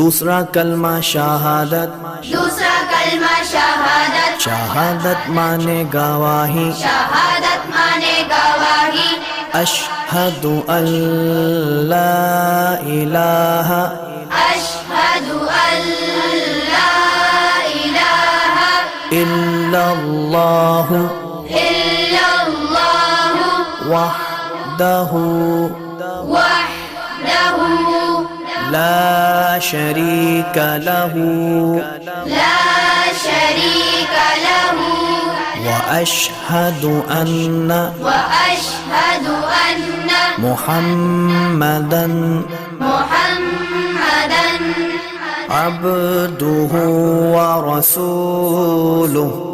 दूसरा कलमा शहादत, दूसरा कलमा शहादत, शहादत माने गवाही, शहादत माने गवाही, अशहदु अल्ला इलाहा अशहदु अल्ला इलाहा इल्लल्लाहु इल्लल्लाहु वहदहु वहदहु ला शरीका लहु ला शरीका लहु व अशहदु अन्ना وأشهد أن मुहम्मदन محمدا अब्दुहु व रसूलुहु